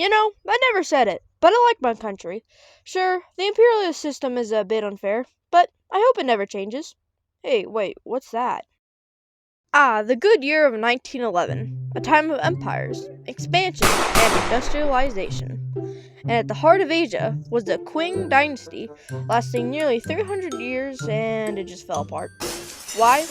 I never said it, but I like my country. Sure, the imperialist system is a bit unfair, but I hope it never changes. Hey, wait, what's that? Ah, the good year of 1911, a time of empires, expansion, and industrialization. And at the heart of Asia was the Qing dynasty, lasting nearly 300 years, and it just fell apart. Why?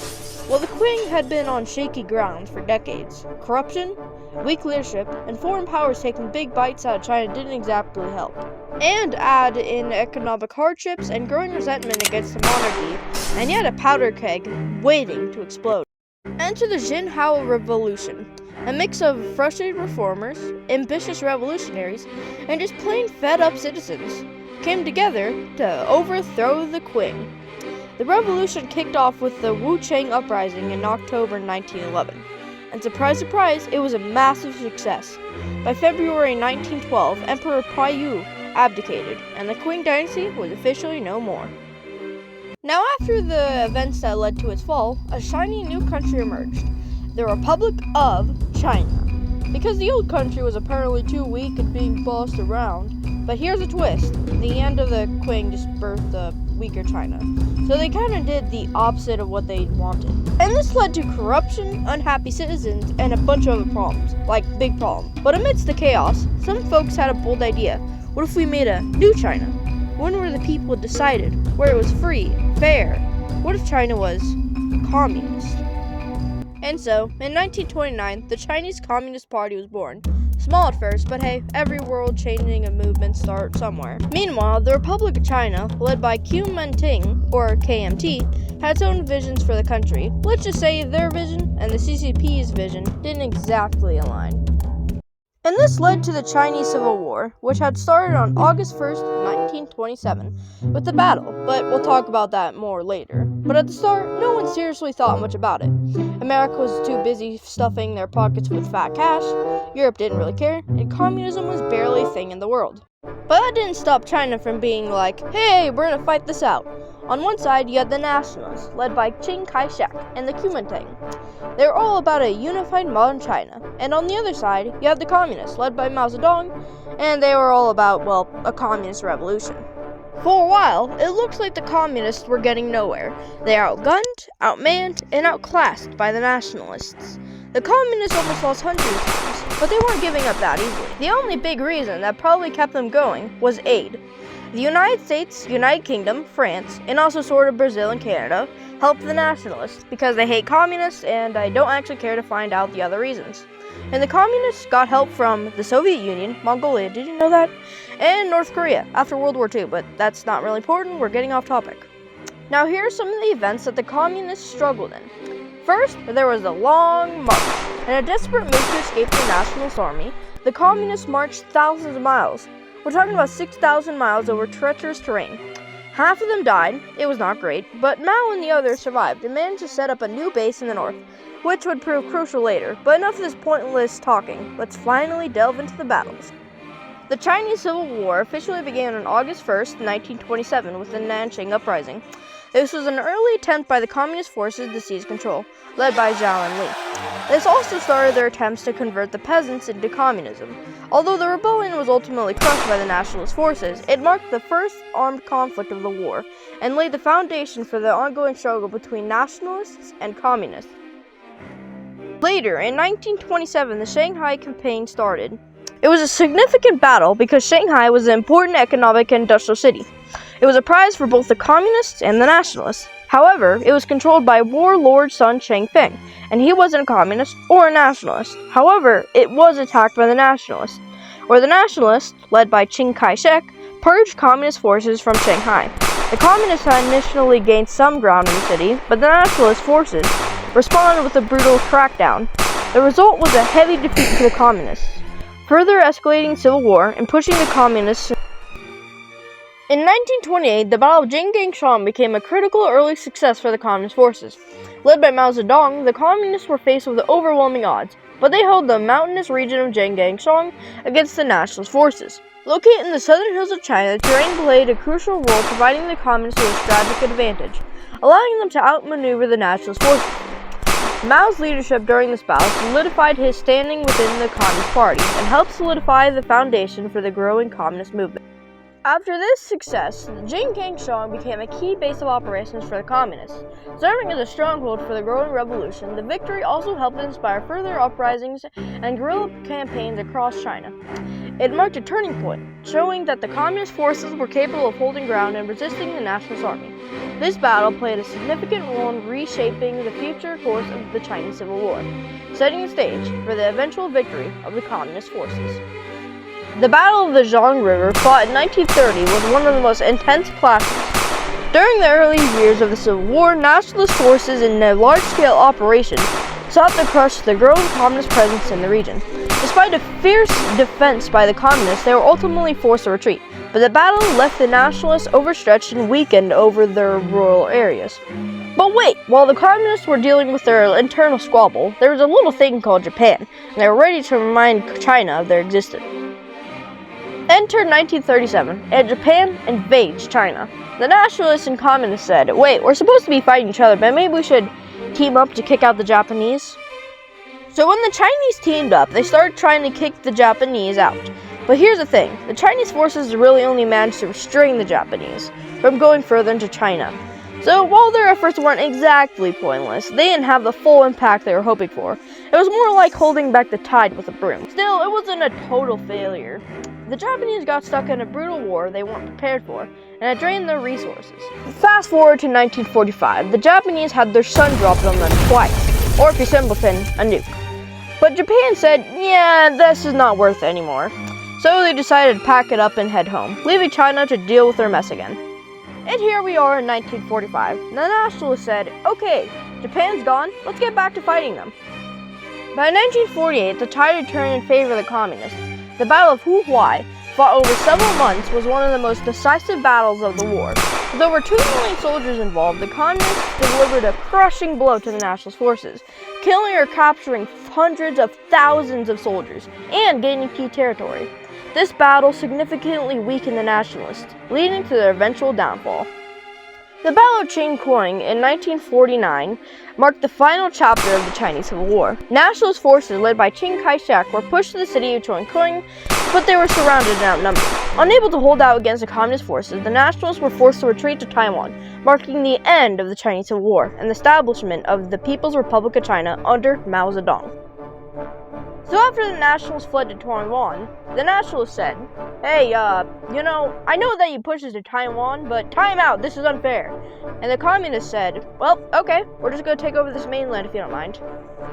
Well, the Qing had been on shaky ground for decades. Corruption, weak leadership, and foreign powers taking big bites out of China didn't exactly help. And add in economic hardships and growing resentment against the monarchy, and yet a powder keg waiting to explode. Enter the Jinhao Revolution, a mix of frustrated reformers, ambitious revolutionaries, and just plain fed-up citizens came together to overthrow the Qing. The revolution kicked off with the Wuchang Uprising in October 1911, and surprise, surprise, it was a massive success. By February 1912, Emperor Paiyu abdicated, and the Qing dynasty was officially no more. Now, after the events that led to its fall, a shiny new country emerged, the Republic of China. Because the old country was apparently too weak at being bossed around. But here's a twist. The end of the Qing just birthed a weaker China. So they kind of did the opposite of what they wanted. And this led to corruption, unhappy citizens, and a bunch of other problems. Like, big problems. But amidst the chaos, some folks had a bold idea. What if we made a new China? One where the people decided, where it was free, fair. What if China was communist? And so, in 1929, the Chinese Communist Party was born. Small at first, but hey, every world-changing movement starts somewhere. Meanwhile, the Republic of China, led by Kuomintang, or KMT, had its own visions for the country. Let's just say their vision and the CCP's vision didn't exactly align. And this led to the Chinese Civil War, which had started on August 1st, 1927, with the battle, but we'll talk about that more later. But at the start, no one seriously thought much about it. America was too busy stuffing their pockets with fat cash, Europe didn't really care, and communism was barely a thing in the world. But that didn't stop China from being like, hey, we're gonna fight this out. On one side, you had the nationalists, led by Chiang Kai-shek and the Kuomintang. They were all about a unified modern China. And on the other side, you had the communists, led by Mao Zedong, and they were all about, well, a communist revolution. For a while, it looked like the communists were getting nowhere. They were outgunned, outmanned, and outclassed by the nationalists. The communists almost lost hundreds of times, but they weren't giving up that easily. The only big reason that probably kept them going was aid. The United States, United Kingdom, France, and also sort of Brazil and Canada helped the nationalists because they hate communists and I don't actually care to find out the other reasons. And the communists got help from the Soviet Union, Mongolia, did you know that? And North Korea after World War II, but that's not really important, we're getting off topic. Now here are some of the events that the communists struggled in. First, there was a long march. In a desperate move to escape the nationalist army, the communists marched thousands of miles. We're talking about 6,000 miles over treacherous terrain. Half of them died, it was not great, but Mao and the others survived and managed to set up a new base in the north, which would prove crucial later. But enough of this pointless talking, let's finally delve into the battles. The Chinese Civil War officially began on August 1st, 1927 with the Nanjing Uprising. This was an early attempt by the communist forces to seize control, led by Zhao Enlai. This also started their attempts to convert the peasants into communism. Although the rebellion was ultimately crushed by the nationalist forces, it marked the first armed conflict of the war and laid the foundation for the ongoing struggle between nationalists and communists. Later, in 1927, the Shanghai campaign started. It was a significant battle because Shanghai was an important economic and industrial city. It was a prize for both the communists and the nationalists. However, it was controlled by warlord Sun Changping, and he wasn't a communist or a nationalist. However, it was attacked by the nationalists, where the nationalists, led by Chiang Kai-shek, purged communist forces from Shanghai. The communists had initially gained some ground in the city, but the nationalist forces responded with a brutal crackdown. The result was a heavy defeat for the communists, further escalating civil war and pushing the communists. In 1928, the Battle of Jinggangshan became a critical early success for the communist forces. Led by Mao Zedong, the communists were faced with overwhelming odds, but they held the mountainous region of Jinggangshan against the nationalist forces. Located in the southern hills of China, the terrain played a crucial role providing the communists with a strategic advantage, allowing them to outmaneuver the nationalist forces. Mao's leadership during this battle solidified his standing within the Communist Party and helped solidify the foundation for the growing communist movement. After this success, the Jingkangshong became a key base of operations for the communists. Serving as a stronghold for the growing revolution, the victory also helped inspire further uprisings and guerrilla campaigns across China. It marked a turning point, showing that the communist forces were capable of holding ground and resisting the nationalist army. This battle played a significant role in reshaping the future course of the Chinese Civil War, setting the stage for the eventual victory of the communist forces. The Battle of the Zhang River, fought in 1930, was one of the most intense clashes. During the early years of the Civil War, nationalist forces in a large-scale operation sought to crush the growing communist presence in the region. Despite a fierce defense by the communists, they were ultimately forced to retreat, but the battle left the nationalists overstretched and weakened over their rural areas. But wait, while the communists were dealing with their internal squabble, there was a little thing called Japan, and they were ready to remind China of their existence. Enter 1937, and Japan invades China. The nationalists and communists said, wait, we're supposed to be fighting each other, but maybe we should team up to kick out the Japanese? So when the Chinese teamed up, they started trying to kick the Japanese out. But here's the thing, the Chinese forces really only managed to restrain the Japanese from going further into China. So while their efforts weren't exactly pointless, they didn't have the full impact they were hoping for. It was more like holding back the tide with a broom. Still, it wasn't a total failure. The Japanese got stuck in a brutal war they weren't prepared for, and it drained their resources. Fast forward to 1945, the Japanese had their sun dropped on them twice, or if you're simpleton, a nuke. But Japan said, yeah, this is not worth it anymore. So they decided to pack it up and head home, leaving China to deal with their mess again. And here we are in 1945. The nationalists said, okay, Japan's gone, let's get back to fighting them. By 1948, the tide had turned in favor of the communists. The Battle of Huai, fought over several months, was one of the most decisive battles of the war. With over 2 million soldiers involved, the communists delivered a crushing blow to the nationalist forces, killing or capturing hundreds of thousands of soldiers, and gaining key territory. This battle significantly weakened the nationalists, leading to their eventual downfall. The Battle of Qingquang in 1949 marked the final chapter of the Chinese Civil War. Nationalist forces led by Chiang Kai-shek were pushed to the city of Chongqing, but they were surrounded and outnumbered. Unable to hold out against the communist forces, the nationalists were forced to retreat to Taiwan, marking the end of the Chinese Civil War and the establishment of the People's Republic of China under Mao Zedong. So after the nationalists fled to Taiwan, the nationalists said, hey, I know that you pushed us to Taiwan, but time out, this is unfair. And the communists said, well, okay, we're just going to take over this mainland if you don't mind.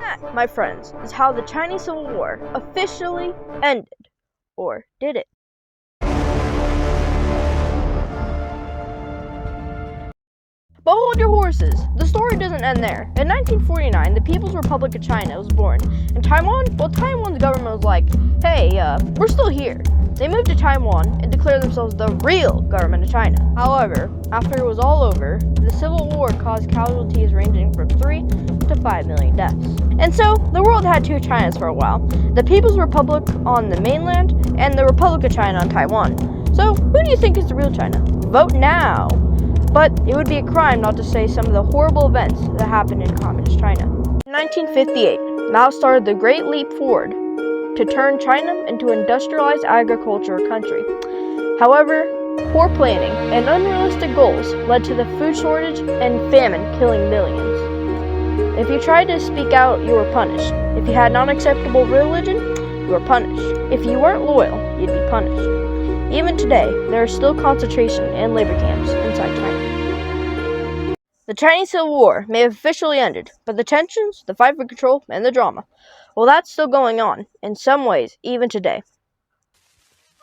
That, my friends, is how the Chinese Civil War officially ended. Or did it? But hold your horses, the story doesn't end there. In 1949, the People's Republic of China was born. In Taiwan, Taiwan's government was like, hey, we're still here. They moved to Taiwan and declared themselves the real government of China. However, after it was all over, the Civil War caused casualties ranging from 3 to 5 million deaths. And so, the world had 2 Chinas for a while. The People's Republic on the mainland, and the Republic of China on Taiwan. So, who do you think is the real China? Vote now! But it would be a crime not to say some of the horrible events that happened in Communist China. In 1958, Mao started the Great Leap Forward to turn China into an industrialized agriculture country. However, poor planning and unrealistic goals led to the food shortage and famine killing millions. If you tried to speak out, you were punished. If you had non-acceptable religion, you were punished. If you weren't loyal, you'd be punished. Even today, there are still concentration and labor camps inside China. The Chinese Civil War may have officially ended, but the tensions, the fight for control, and the drama, well, that's still going on, in some ways, even today.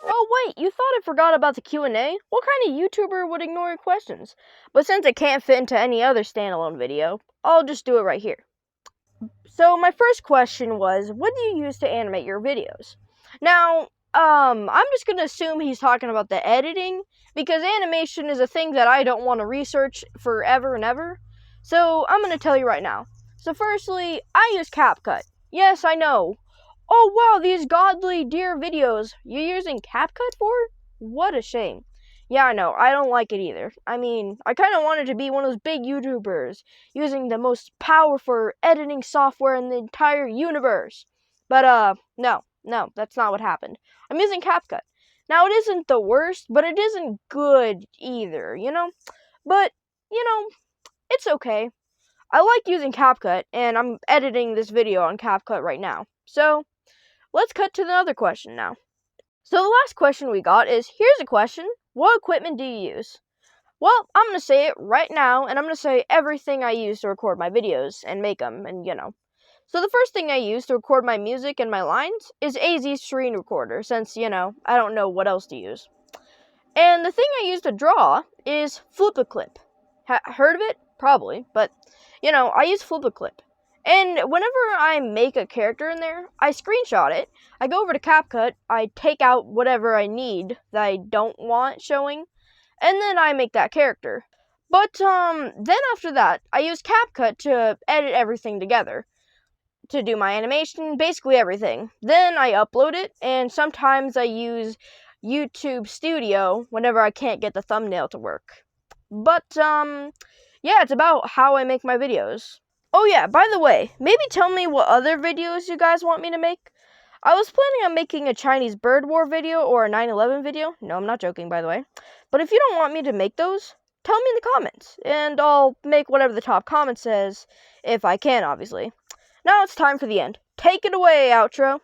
Oh wait, you thought I forgot about the Q&A? What kind of YouTuber would ignore your questions? But since it can't fit into any other standalone video, I'll just do it right here. So my first question was, what do you use to animate your videos? Now, I'm just gonna assume he's talking about the editing, because animation is a thing that I don't want to research forever and ever. So I'm gonna tell you right now. So firstly, I use CapCut. Yes, I know. Oh wow, these godly dear videos you're using CapCut for? What a shame. Yeah, I know. I don't like it either. I mean, I kind of wanted to be one of those big YouTubers using the most powerful editing software in the entire universe. But, no, that's not what happened. I'm using CapCut. Now, it isn't the worst, but it isn't good either, you know? But, you know, it's okay. I like using CapCut, and I'm editing this video on CapCut right now. So, let's cut to the other question now. So the last question we got is, here's a question. What equipment do you use? Well, I'm going to say it right now, and I'm going to say everything I use to record my videos and make them, and So the first thing I use to record my music and my lines is AZ Screen Recorder, since, I don't know what else to use. And the thing I use to draw is Flip-A-Clip. Heard of it? Probably, but, I use Flip-A-Clip. And whenever I make a character in there, I screenshot it, I go over to CapCut, I take out whatever I need that I don't want showing, and then I make that character. But, then after that, I use CapCut to edit everything together, to do my animation, basically everything. Then I upload it, and sometimes I use YouTube Studio whenever I can't get the thumbnail to work. But, yeah, it's about how I make my videos. Oh yeah, by the way, maybe tell me what other videos you guys want me to make. I was planning on making a Chinese bird war video or a 9/11 video. No, I'm not joking, by the way. But if you don't want me to make those, tell me in the comments, and I'll make whatever the top comment says, if I can, obviously. Now it's time for the end. Take it away, outro.